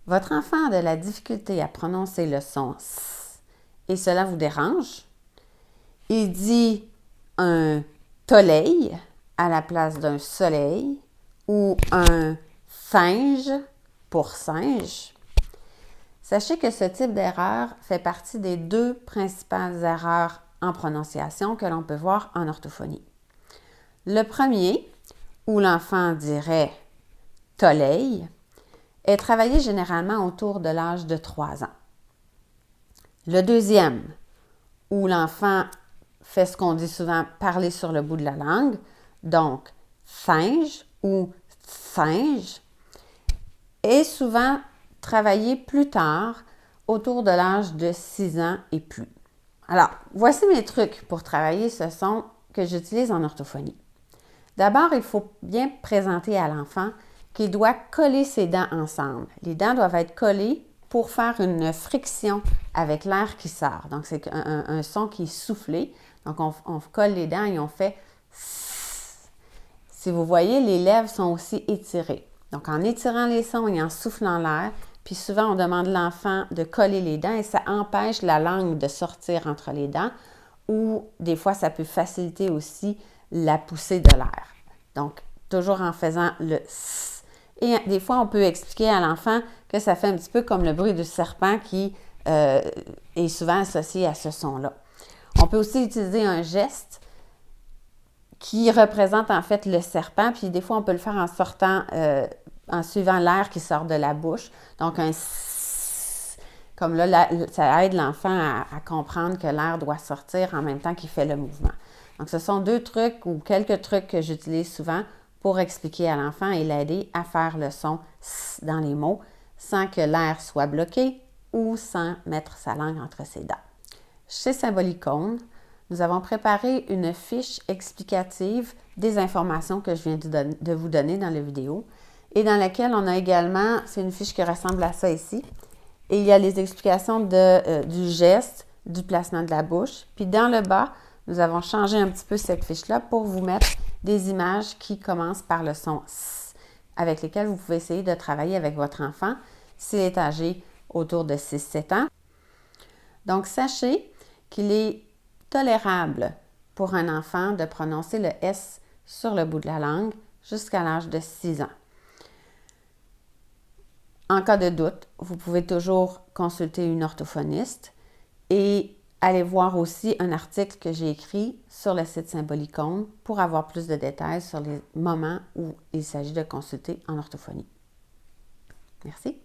votre enfant a de la difficulté à prononcer le son S et cela vous dérange, il dit un soleil à la place d'un soleil ou un singe pour singe, sachez que ce type d'erreur fait partie des deux principales erreurs en prononciation que l'on peut voir en orthophonie. Le premier, où l'enfant dirait « soleil », est travaillé généralement autour de l'âge de 3 ans. Le deuxième, où l'enfant fait ce qu'on dit souvent « parler sur le bout de la langue », donc « singe » ou « singe », est souvent travaillé plus tard, autour de l'âge de 6 ans et plus. Alors, voici mes trucs pour travailler ce son que j'utilise en orthophonie. D'abord, il faut bien présenter à l'enfant qu'il doit coller ses dents ensemble. Les dents doivent être collées pour faire une friction avec l'air qui sort. Donc, c'est un son qui est soufflé. Donc, on colle les dents et on fait sss. Si vous voyez, les lèvres sont aussi étirées. Donc, en étirant les sons et en soufflant l'air, puis souvent, on demande à l'enfant de coller les dents et ça empêche la langue de sortir entre les dents ou des fois, ça peut faciliter aussi la poussée de l'air. Donc, toujours en faisant le S. Et des fois, on peut expliquer à l'enfant que ça fait un petit peu comme le bruit du serpent qui est souvent associé à ce son-là. On peut aussi utiliser un geste qui représente en fait le serpent, puis des fois, on peut le faire en sortant, en suivant l'air qui sort de la bouche. Donc, un S, comme là, ça aide l'enfant à comprendre que l'air doit sortir en même temps qu'il fait le mouvement. Donc, ce sont deux trucs ou quelques trucs que j'utilise souvent pour expliquer à l'enfant et l'aider à faire le son S dans les mots sans que l'air soit bloqué ou sans mettre sa langue entre ses dents. Chez Symbolicone, nous avons préparé une fiche explicative des informations que je viens de vous donner dans la vidéo et dans laquelle on a également, c'est une fiche qui ressemble à ça ici, et il y a les explications du geste, du placement de la bouche. Puis dans le bas, nous avons changé un petit peu cette fiche-là pour vous mettre des images qui commencent par le son S, avec lesquelles vous pouvez essayer de travailler avec votre enfant s'il est âgé autour de 6-7 ans. Donc, sachez qu'il est tolérable pour un enfant de prononcer le S sur le bout de la langue jusqu'à l'âge de 6 ans. En cas de doute, vous pouvez toujours consulter une orthophoniste et aller voir aussi un article que j'ai écrit sur le site Symbolicone pour avoir plus de détails sur les moments où il s'agit de consulter en orthophonie. Merci.